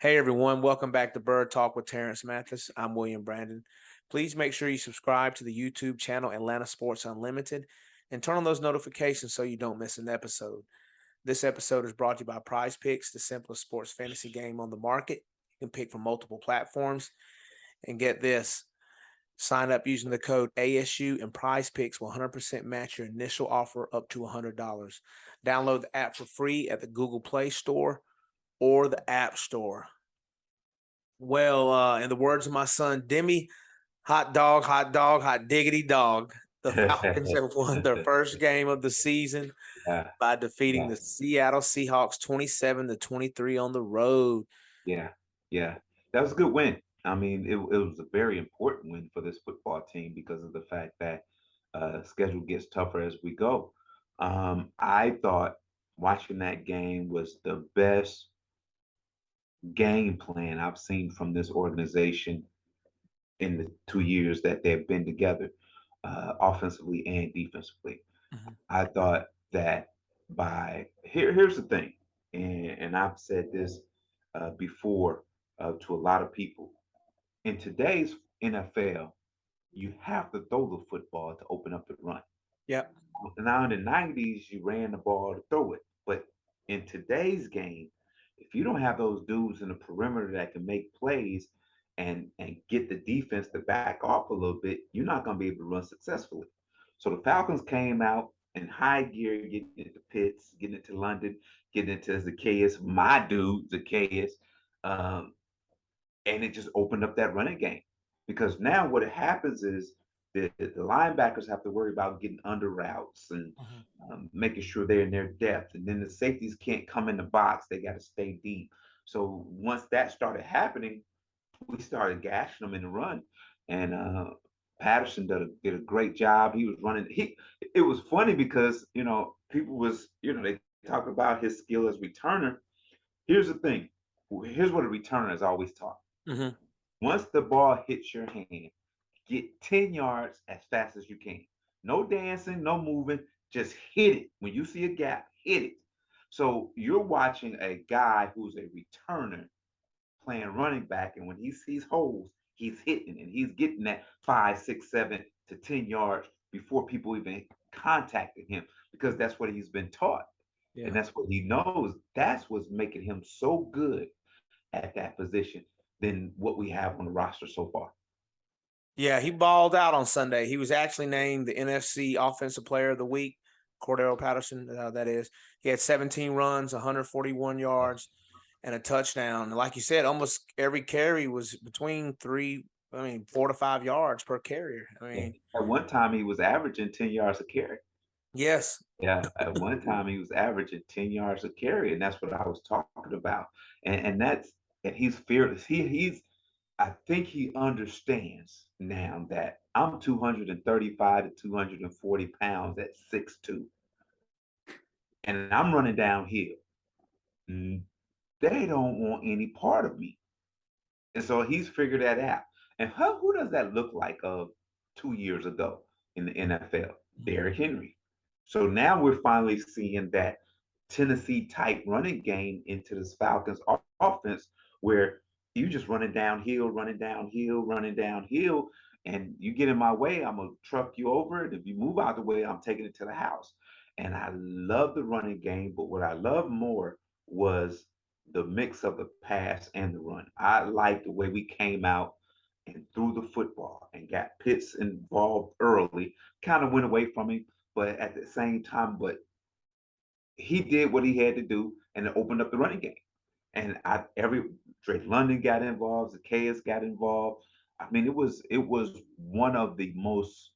Hey everyone, welcome back to Bird Talk with Terrence Mathis. I'm William Brandon. Please make sure you subscribe to the YouTube channel Atlanta Sports Unlimited and turn on those notifications so you don't miss an episode. This episode is brought to you by Prize Picks, the simplest sports fantasy game on the market. You can pick from multiple platforms. And get this, sign up using the code ASU and Prize Picks will 100% match your initial offer up to $100. Download the app for free at the Google Play Store or the App Store. Well, in the words of my son Demi, hot dog, hot diggity dog. The Falcons have won their first game of the season Yeah, by defeating yeah, the Seattle Seahawks 27-23 on the road. yeah, yeah. That was a good win. I mean, it was a very important win for this football team because of the fact that schedule gets tougher as we go. I thought watching that game was the best game plan I've seen from this organization in the 2 years that they've been together, offensively and defensively. Mhm. I thought that here's the thing, and I've said this before to a lot of people. In today's NFL, you have to throw the football to open up the run. Yep. Now in the 90s, you ran the ball to throw it, but in today's game, if you don't have those dudes in the perimeter that can make plays and get the defense to back off a little bit, you're not going to be able to run successfully. So the Falcons came out in high gear, getting into Pitts, getting into London, getting into Zacchaeus, my dude Zacchaeus, um, and it just opened up that running game. Because now what happens is the linebackers have to worry about getting under routes and Mhm. making sure they're in their depth. And then the safeties can't come in the box, they got to stay deep. So once that started happening, we started gashing them in the run. And Patterson did a great job. He was running. It was funny because people was they talk about his skill as returner. Here's the thing. Here's what a returner is always taught. Mhm. Once the ball hits your hand, get 10 yards as fast as you can. No dancing, no moving, just hit it. When you see a gap, hit it. So you're watching a guy who's a returner playing running back, and when he sees holes, he's hitting and he's getting that 5, 6, 7 to 10 yards before people even contacted him because that's what he's been taught and Yeah. that's what he knows. That's what's making him so good at that position than what we have on the roster so far. Yeah, he balled out on Sunday. He was actually named the NFC Offensive Player of the Week. Cordarrelle Patterson, that is. He had 17 runs, 141 yards, and a touchdown. And like you said, almost every carry was between 4 to 5 yards per carrier. I Yeah. mean, At one time, he was averaging 10 yards a carry. yes. Yeah, at one time he was averaging 10 yards a carry, and that's what I was talking about. And he's fearless. He's I think he understands now that I'm 235 to 240 pounds at 6'2", and I'm running downhill. Mm, They don't want any part of me. And so he's figured that out. And who does that look like of 2 years ago in the NFL? Mhm. Derrick Henry. So now we're finally seeing that Tennessee type running game into this Falcons offense where you just running downhill, running downhill, running downhill, and you get in my way, I'm gonna truck you over. And if you move out the way, I'm taking it to the house. And I love the running game, but what I love more was the mix of the pass and the run. I like the way we came out and threw the football and got Pitts involved early. Kind of went away from him, but at the same time, but he did what he had to do and it opened up the running game. And every Drake London got involved, Zacchaeus got involved. I mean, it was one of the most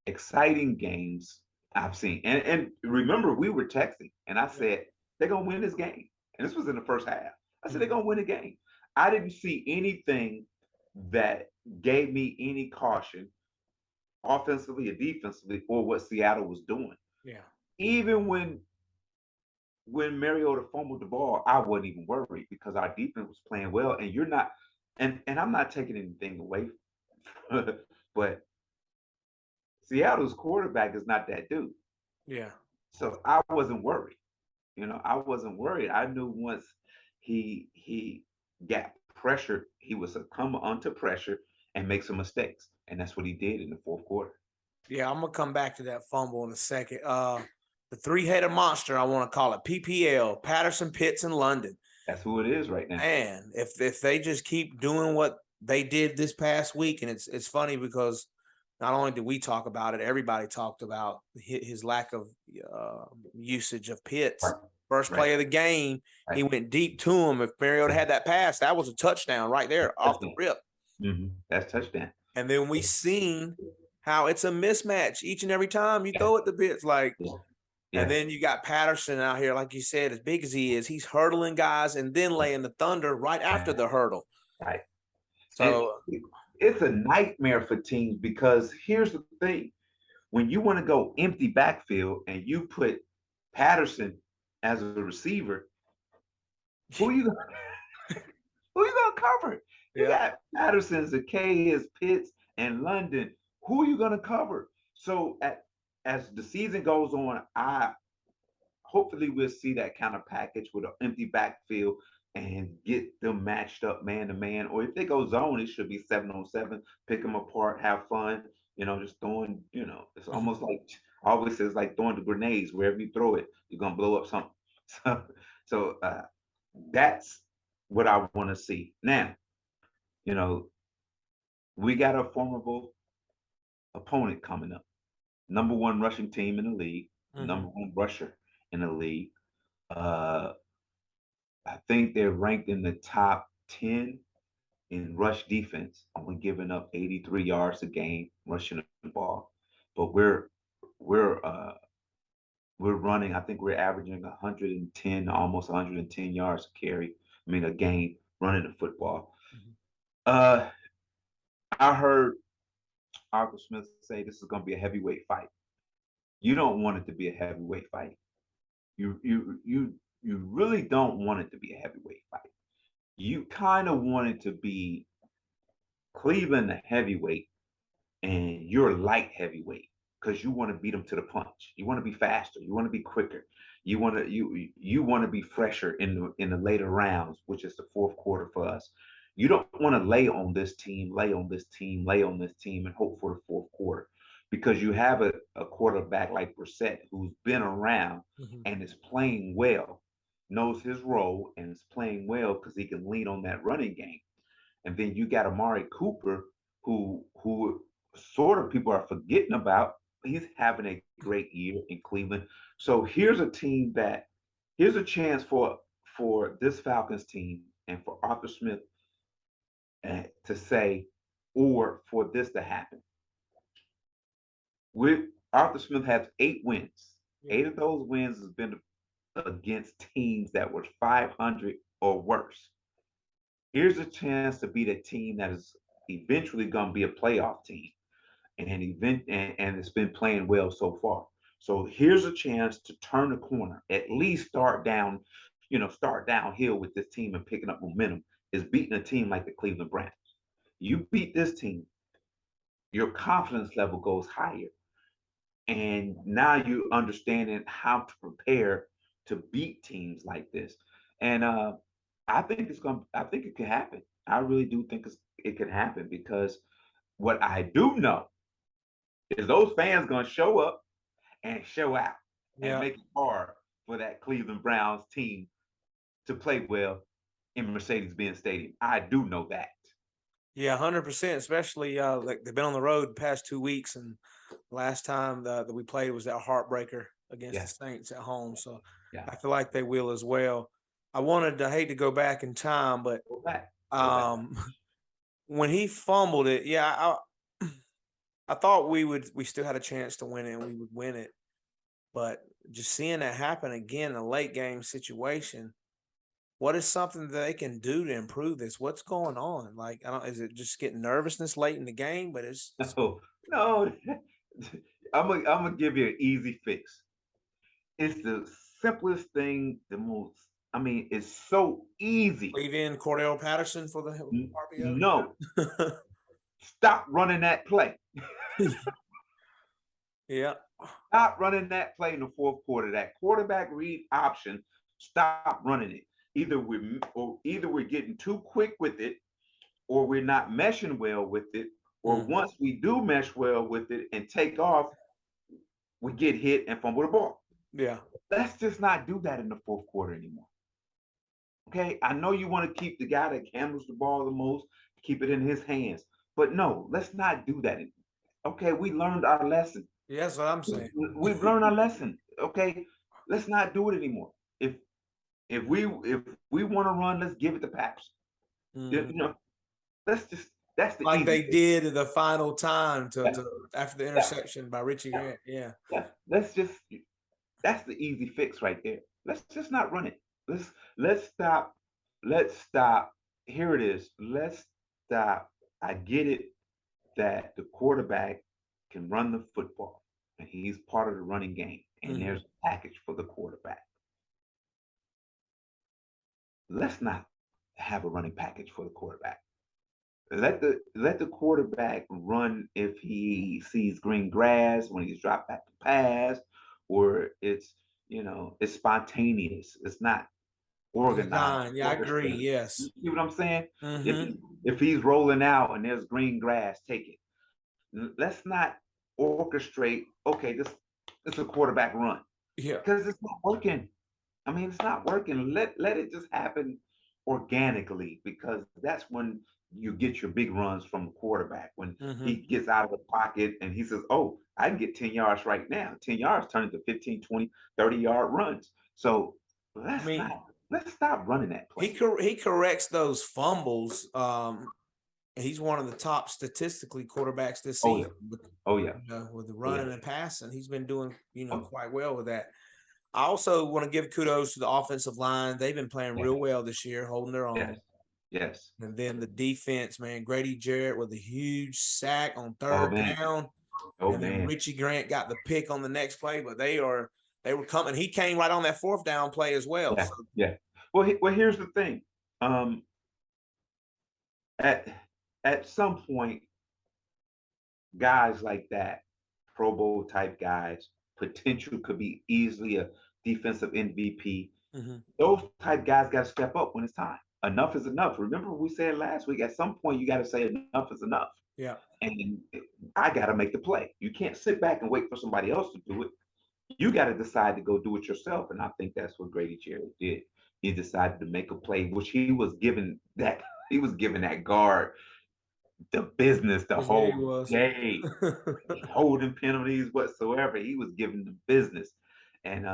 exciting games I've seen. And remember, we were texting, and I Yeah. said they're gonna win this game. And this was in the first half. I said they're Mhm. gonna win the game. I didn't see anything that gave me any caution offensively or defensively or what Seattle was doing. Yeah. Even when Mariota fumbled the ball, I wasn't even worried because our defense was playing well. And you're not, and I'm not taking anything away, but Seattle's quarterback is not that dude. Yeah. So I wasn't worried. I wasn't worried. I knew once he get pressure, he would succumb onto pressure and make some mistakes. And that's what he did in the fourth quarter. Yeah, I'm gonna come back to that fumble in a second. The three-headed monster, I want to call it PPL, Patterson, Pitts, and London. That's who it is right now. Man, if they just keep doing what they did this past week, and it's funny because not only did we talk about it, everybody talked about his lack of usage of Pitts. Right. First play of the game, he Right. went deep to him. If Mariota had that pass, that was a touchdown right there off the rip. That's touchdown. And then we seen how it's a mismatch each and every time you throw it to Pitts. Like, and then you got Patterson out here, like you said, as big as he is, he's hurdling guys and then laying the thunder right after the hurdle. Right. So it's a nightmare for teams because here's the thing. When you want to go empty backfield and you put Patterson as a receiver, who you gonna cover? You got Patterson, Zacchaeus, Pitts, and London. Who are you gonna cover? So as the season goes on, hopefully we'll see that kind of package with an empty backfield and get them matched up man to man. Or if they go zone, it should be 7-on-7. Pick them apart, have fun. Just throwing. It's almost like I always say it's like throwing the grenades. Wherever you throw it, you're gonna blow up something. So that's what I want to see. Now, we got a formidable opponent coming up. Number one rushing team in the league, number one rusher in the league. I think they're ranked in the top 10 in rush defense, only giving up 83 yards a game rushing the ball. But we're running. I think we're averaging 110, almost 110 yards a carry. A game running the football. I heard Arthur Smith say this is going to be a heavyweight fight. You don't want it to be a heavyweight fight. You really don't want it to be a heavyweight fight. You kind of want it to be Cleveland the heavyweight and you're light heavyweight because you want to beat them to the punch. You want to be faster. You want to be quicker. You want to be fresher in the later rounds, which is the fourth quarter for us. You don't want to lay on this team, and hope for the fourth quarter because you have a quarterback like Brissett who's been around and is playing well, knows his role and is playing well because he can lean on that running game. And then you got Amari Cooper, who sort of people are forgetting about. He's having a great year in Cleveland. So here's a chance for this Falcons team and for Arthur Smith to say, or for this to happen. Arthur Smith has 8 wins. 8 of those wins has been against teams that were 500 or worse. Here's a chance to beat a team that is eventually going to be a playoff team, and it's been playing well so far. So here's a chance to turn the corner, at least start downhill with this team and picking up momentum. Is beating a team like the Cleveland Browns. You beat this team, your confidence level goes higher, and now you're understanding how to prepare to beat teams like this. And I think it can happen. I really do think it can happen because what I do know is those fans going to show up and show out and make it hard for that Cleveland Browns team to play well in Mercedes-Benz Stadium. I do know that. Yeah, 100%. Especially like they've been on the road the past 2 weeks, and last time that we played was that heartbreaker against the Saints at home. So I feel like they will as well. I hate to go back in time, but when he fumbled it, I thought we still had a chance to win it and we would win it. But just seeing that happen again in a late game situation, what is something that they can do to improve this? What's going on? Like, is it just getting nervousness late in the game? But it's no. I'm gonna give you an easy fix. It's the simplest thing, it's so easy. Leave in Cordarrelle Patterson for the RPO. No. Stop running that play. Stop running that play in the fourth quarter. That quarterback read option, stop running it. either we're getting too quick with it, or we're not meshing well with it, or once we do mesh well with it and take off, we get hit and fumble the ball. Yeah. Let's just not do that in the fourth quarter anymore. Okay, I know you want to keep the guy that handles the ball the most, keep it in his hands, but no, let's not do that anymore. Okay, we learned our lesson. Yeah, that's what I'm saying. We've learned our lesson. Okay, let's not do it anymore. If we want to run, let's give it to Patterson. You know, let's just that's the Like easy they fix. did at the final time Yeah, after the yeah, interception by Richie yeah, Grant. Yeah. yeah. That's the easy fix right there. Let's just not run it. Let's stop. Let's stop. Here it is. Let's stop. I get it that the quarterback can run the football and he's part of the running game, and there's a package for the quarterback. Let's not have a running package for the quarterback. Let the quarterback run if he sees green grass when he's dropped back to pass, or it's spontaneous. It's not organized, Design. Yeah, I agree. orchestrated. Yes. You see what I'm saying? If Mm-hmm. if he's rolling out and there's green grass, take it. Let's not orchestrate. Okay, this is a quarterback run Yeah. because it's not working. I mean, it's not working. Let it just happen organically, because that's when you get your big runs from the quarterback, when he gets out of the pocket and he says, oh, I can get 10 yards right now. 10 yards turn into 15, 20, 30-yard runs. So I mean, let's stop running that play. he corrects those fumbles. He's one of the top statistically quarterbacks this Oh yeah. season. Oh yeah. With the Oh, yeah. running and passing, he's been doing Oh, quite well with that. I also want to give kudos to the offensive line. They've been playing yeah. real well this year, holding their own. Yes. Yes. And then the defense, man, Grady Jarrett with a huge sack on Oh third man. down. Oh And then man. Richie Grant got the pick on the next play, but they were coming. He came right on that fourth down play as well. Yeah. So, Yeah. Well, here's the thing. At some point, guys like that, Pro Bowl type guys, potential could be easily a defensive MVP. Those type guys got to step up when it's time. Enough is enough. Remember we said last week, at some point you got to say enough is enough. yeah. And I got to make the play. You can't sit back and wait for somebody else to do it. You got to decide to go do it yourself. And I think that's what Grady Jarrett did. He decided to make a play, which he was given that guard the business the Yeah, he whole was. day, holding penalties whatsoever. He was giving the business, and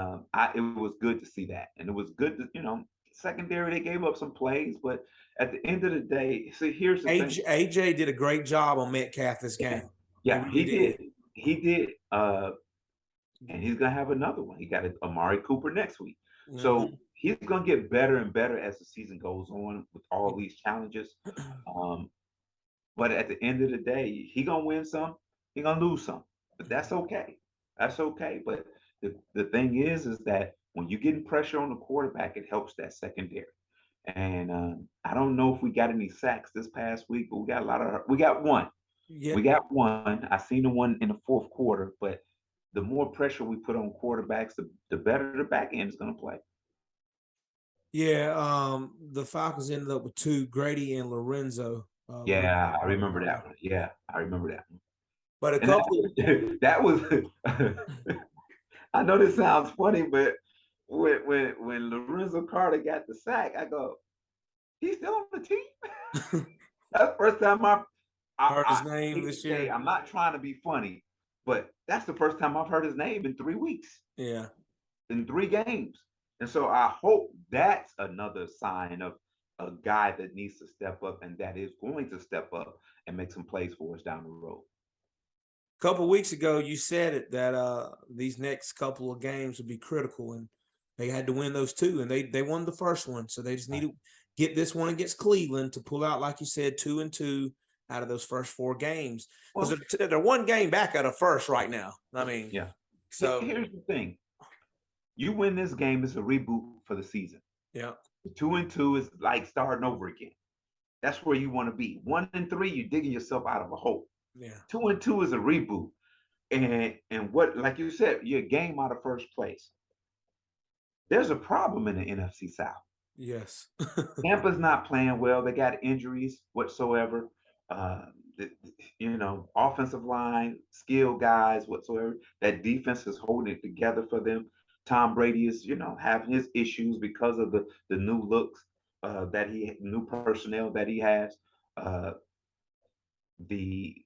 it was good to see that, and it was good to secondary. They gave up some plays, but at the end of the day, see, here's the thing. AJ did a great job on Metcalf this game. Yeah, he did. He did. And he's gonna have another one. He got Amari Cooper next week, so he's gonna get better and better as the season goes on with all these challenges. But at the end of the day, he gonna win some, he gonna lose some. But that's okay. That's okay. But the thing is that when you're getting pressure on the quarterback, it helps that secondary. And I don't know if we got any sacks this past week, but we got one. Yeah. We got one. I seen the one in the fourth quarter, but the more pressure we put on quarterbacks, the better the back end is gonna play. Yeah. The Falcons ended up with two, Grady and Lorenzo. Yeah, I remember that one. Yeah, I remember that one. But that was I know this sounds funny, but when Lorenzo Carter got the sack, I go, he's still on the team. That's the first time I heard his name this year. I'm not trying to be funny, but that's the first time I've heard his name in 3 weeks. Yeah. In 3 games. And so I hope that's another sign of a guy that needs to step up, and that is going to step up and make some plays for us down the road. A couple of weeks ago, you said it that these next couple of games would be critical, and they had to win those two, and they won the first one, so they just need to get this one against Cleveland to pull out, like you said, 2-2 out of those first 4 games, because they're one game back out of first right now. I mean, yeah. So here's the thing: you win this game, it's a reboot for the season. Yeah. 2-2 is like starting over again. That's where you want to be. 1-3, you're digging yourself out of a hole. Yeah. 2-2 is a reboot. And what, like you said, you're a game out of first place. There's a problem in the NFC South. Yes. Tampa's not playing well. They got injuries whatsoever. Uh, offensive line, skill guys whatsoever. That defense is holding it together for them. Tom Brady is, having his issues because of the new looks new personnel that he has. Uh, the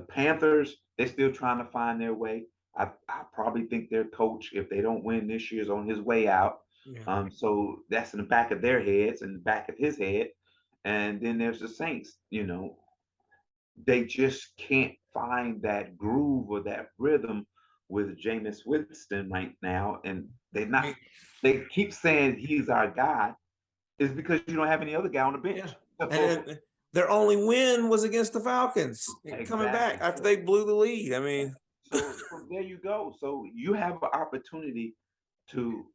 Panthers, they're still trying to find their way. I probably think their coach, if they don't win this year, is on his way out. Yeah. So that's in the back of their heads and the back of his head. And then there's the Saints, they just can't find that groove or that rhythm with Jameis Winston right now. And Me- they keep saying he's our guy, is because you don't have any other guy on the Yeah. bench. And their only win was against the Falcons coming back Exactly. after they blew the lead. I mean, So there you go. So you have an opportunity to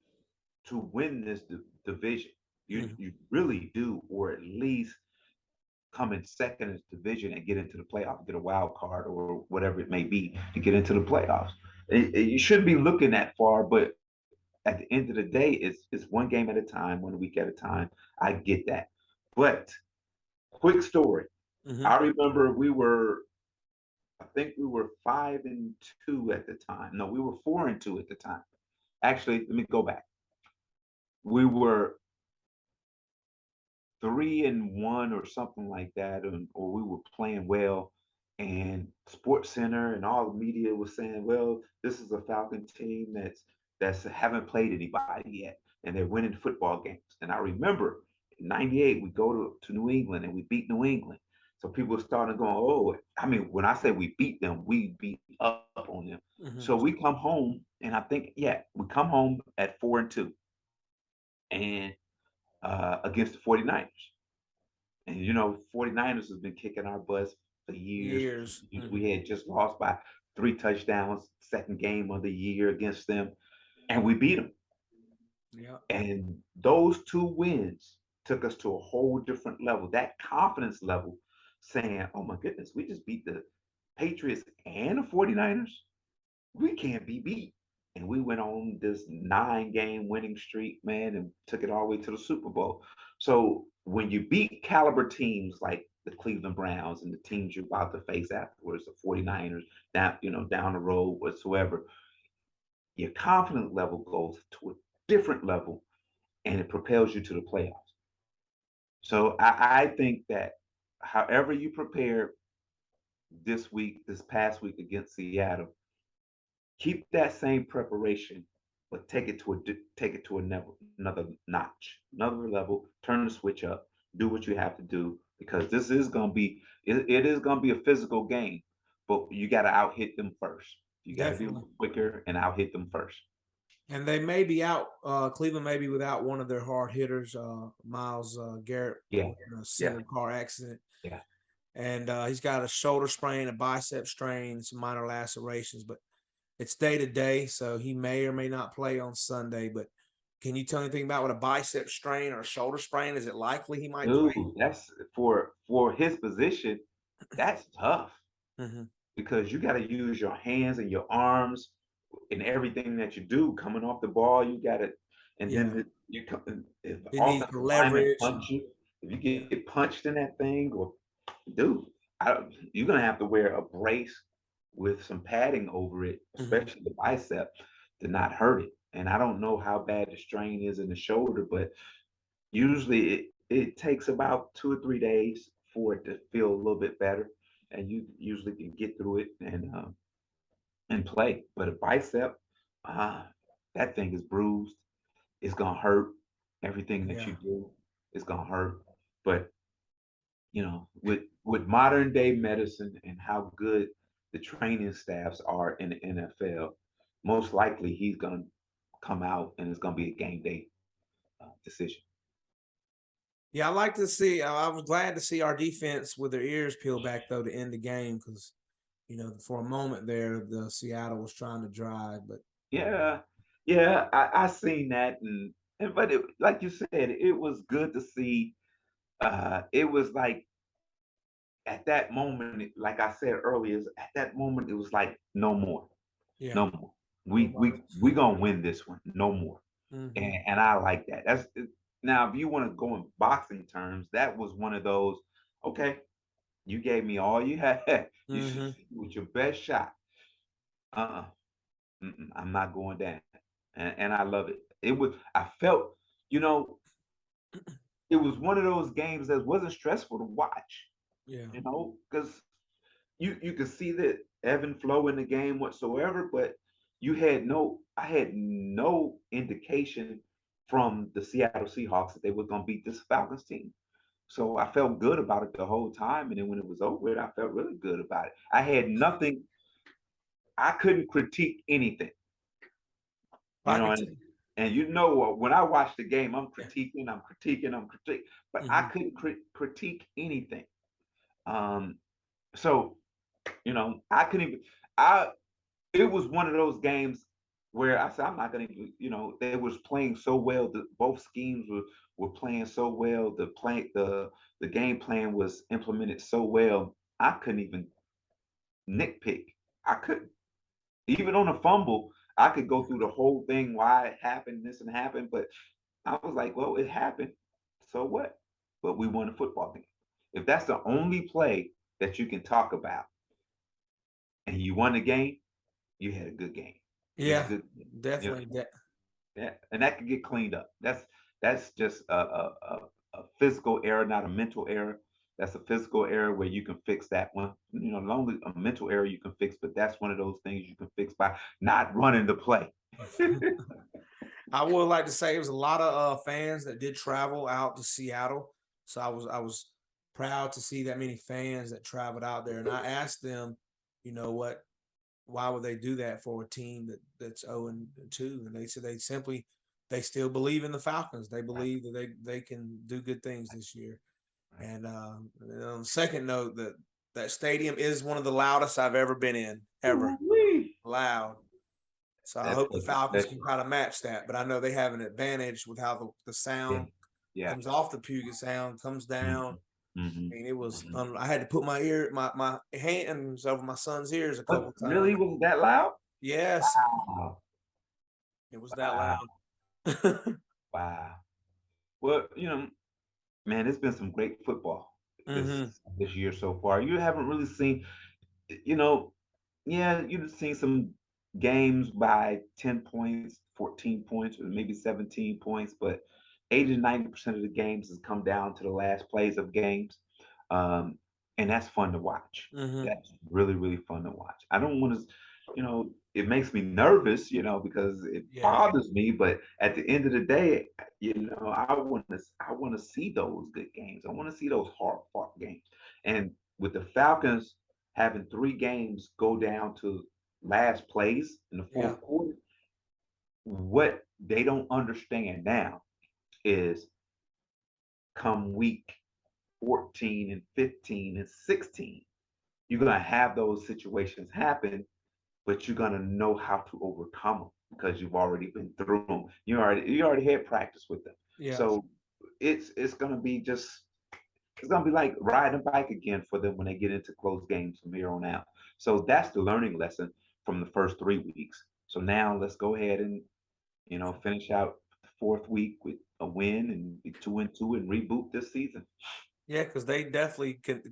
win this division. You really do, or at least come in second in this division and get into the playoffs, get a wild card or whatever it may be to get into the playoffs. You shouldn't be looking that far, but at the end of the day, it's one game at a time, 1 week at a time. I get that. But quick story. mm-hmm. I remember I think we were 5-2 at the time. No, we were 4-2 at the time. Actually, let me go back. We were 3-1 or something like that, or we were playing well. And Sports Center and all the media was saying, "Well, this is a Falcon team that's haven't played anybody yet, and they're winning football games." And I remember in '98 we go to New England and we beat New England. So people started going, "Oh, I mean, when I say we beat them, we beat up on them." Mm-hmm. So we come home, and I think, yeah, we come home at 4-2, and against the 49ers. And 49ers has been kicking our butts for years. Years. Mm-hmm. We had just lost by 3 touchdowns, second game of the year against them, and we beat them. Yeah. And those two wins took us to a whole different level. That confidence level, saying, "Oh my goodness, we just beat the Patriots and the 49ers. We can't be beat." And we went on this 9-game winning streak, man, and took it all the way to the Super Bowl. So when you beat caliber teams like the Cleveland Browns and the teams you're about to face afterwards, the 49ers, down the road, whatsoever, your confidence level goes to a different level and it propels you to the playoffs. So I think that however you prepare this past week against Seattle, keep that same preparation, but take it to another notch, another level. Turn the switch up. Do what you have to do because this is gonna be it is gonna be a physical game, but you got to out hit them first. You got to be a Definitely. little quicker and out hit them first. And they may be out. Cleveland may be without one of their hard hitters, Myles Garrett, Yeah, in a yeah, single car accident, yeah. and he's got a shoulder sprain, a bicep strain, some minor lacerations. But it's day to day, so he may or may not play on Sunday. But can you tell anything about what a bicep strain or a shoulder sprain? Is it likely he might Dude, play? that's for his position. That's tough Mm-hmm. because you got to use your hands and your arms in everything that you do. Coming off the ball, you got to, and Yeah, then you come if the he needs offensive to lineman leverage. punch you, if you Yeah. get punched in that thing, or dude, you're gonna have to wear a brace with some padding over it, Mm-hmm. especially the bicep, to not hurt it. And I don't know how bad the strain is in the shoulder, but usually it takes about 2 or 3 days for it to feel a little bit better, and you usually can get through it and play. But a bicep, ah, that thing is bruised. It's gonna hurt. Everything that Yeah. you do is gonna hurt. But with modern day medicine and how good the training staffs are in the NFL, most likely he's gonna come out and it's gonna be a game day decision. Yeah, I like to see. I was glad to see our defense with their ears peeled back though to end the game because for a moment there, the Seattle was trying to drive, but Yeah, yeah, I seen that, and but like you said, it was good to see. It was like at that moment, like I said earlier, at that moment it was like no more, yeah, no more. it We we was. we gonna win this one, no more, Hmm. and I like that. Now, if you want to go in boxing terms, that was one of those. Okay, you gave me all you had. You should Hmm. with your best shot. Uh-uh. I'm not going down. And I love it. It was. I felt. You know, it was one of those games that wasn't stressful to watch. Yeah. Because you could see the ebb and flow in the game whatsoever, but I had no indication from the Seattle Seahawks that they were going to beat this Falcons team. So I felt good about it the whole time, and then when it was over, I felt really good about it. I had nothing. I couldn't critique anything, you I know, can and tell. when I watch the game, Yeah. I'm critiquing, but I Hmm. couldn't critique anything. Um, so I couldn't even. I It was one of those games where I said, I'm not going to, they was playing so well. Both schemes were playing so well. The game plan was implemented so well. I couldn't even nitpick. I couldn't. Even on a fumble, I could go through the whole thing, why it happened, this and happened. But I was like, well, it happened. So what? But we won a football game. If that's the only play that you can talk about and you won the game, you had a good game. You had a Yeah, good, you know, definitely. yeah, and that can get cleaned up. That's just a physical error, not a mental error. That's a physical error where you can fix that one. Only a mental error you can fix, but that's one of those things you can fix by not running the play. I would like to say it was a lot of fans that did travel out to Seattle. So I was proud to see that many fans that traveled out there. And I asked them, what, why would they do that for a team that's 0-2? And they said they still believe in the Falcons. They Right, believe that they can do good things this year. right. And on the second note, that stadium is one of the loudest I've ever been in, ever. Ooh-wee. Loud. So I That's hope the something Falcons can special. try to match that. But I know they have an advantage with how the Yeah, sound yeah. comes off the Puget Sound, comes down. Hmm. Hmm. I mean, it was. Hmm. I had to put my hands over my son's ears a But couple really, times. was it that loud? Yes, Wow, it was that wow, loud. wow. Well, man, it's been some great football this Hmm. this year so far. You haven't really seen, you know, yeah, you've seen some games by 10 points, 14 points, or maybe 17 points, but 80 to 90% of the games has come down to the last plays of games. Um, and that's fun to watch. Hmm. That's really, really fun to watch. I don't want to, it makes me nervous, because it Yeah, bothers me, but at the end of the day, I want to see those good games. I want to see those hard fought games. And with the Falcons having 3 games go down to last plays in the yeah, fourth quarter, what they don't understand now is come week 14 and 15 and 16, you're going to have those situations happen, but you're going to know how to overcome them because you've already been through them. You already had practice with them. yeah, So it's going to be it's going to be like riding a bike again for them when they get into close games from here on out. So that's the learning lesson from the first 3 weeks. So now let's go ahead and finish out the fourth week with a win and be 2-2 and reboot this season. yeah. Because they definitely could.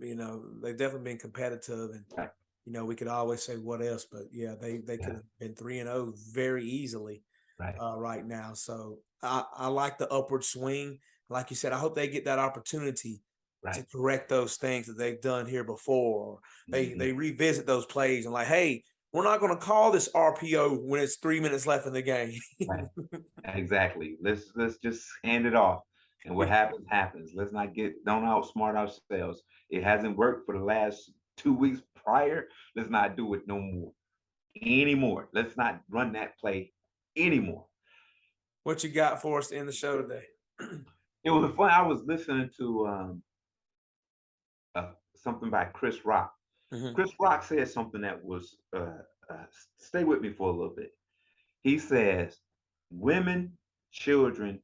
They've definitely been competitive, and Right, we could always say what else, but yeah, they could yeah, have been 3-0 very easily right, right now. So I like the upward swing. Like you said, I hope they get that opportunity to right. correct those things that they've done here before. Or they Hmm. revisit those plays and like, hey, we're not going to call this RPO when it's 3 minutes left in the game. Right. Exactly. Let's just hand it off. And what happens happens. Don't outsmart ourselves. It hasn't worked for the last 2 weeks prior. Let's not do it no more anymore. Let's not run that play anymore. What you got for us to end the show today? It was fun. I was listening to something by Chris Rock. Mhm. Chris Rock said something that was stay with me for a little bit. He says, "Women, children,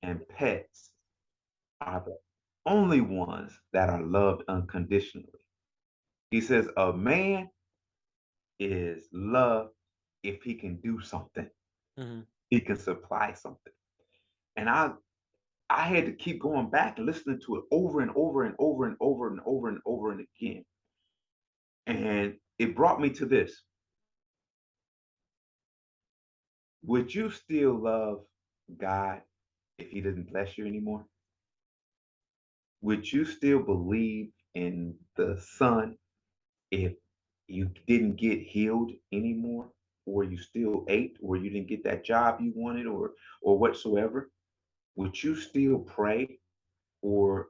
and pets are the only ones that are loved unconditionally." He says a man is loved if he can do something, Mhm. he can supply something. And I had to keep going back and listening to it over and over and over and over and over and over and again. And it brought me to this. Would you still love God if he didn't bless you anymore? Would you still believe in the Son if you didn't get healed anymore, or you still ate, or you didn't get that job you wanted, or whatsoever? Would you still pray? Or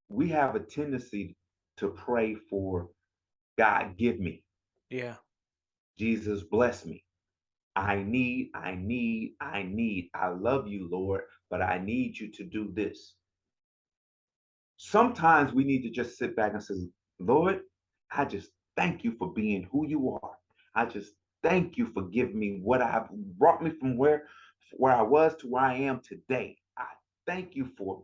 we have a tendency to pray for God, give me. Yeah. Jesus, bless me. I need, I need, I need. I love you, Lord, but I need you to do this. Sometimes we need to just sit back and say, Lord, I just thank you for being who you are. I just thank you for giving me what I've brought me from where I was to where I am today. I thank you for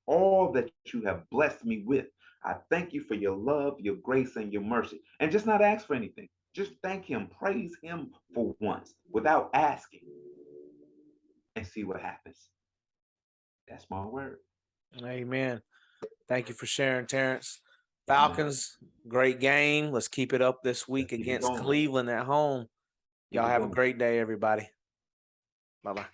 all that you have blessed me with. I thank you for your love, your grace, and your mercy. And just not ask for anything. Just thank him, praise him for once without asking, and see what happens. That's my word. Amen. Thank you for sharing, Terrence. Amen. Falcons, great game. Let's keep it up this week Let's keep it against going. Cleveland at home. Keep Y'all it have a going. great day, everybody. Bye bye.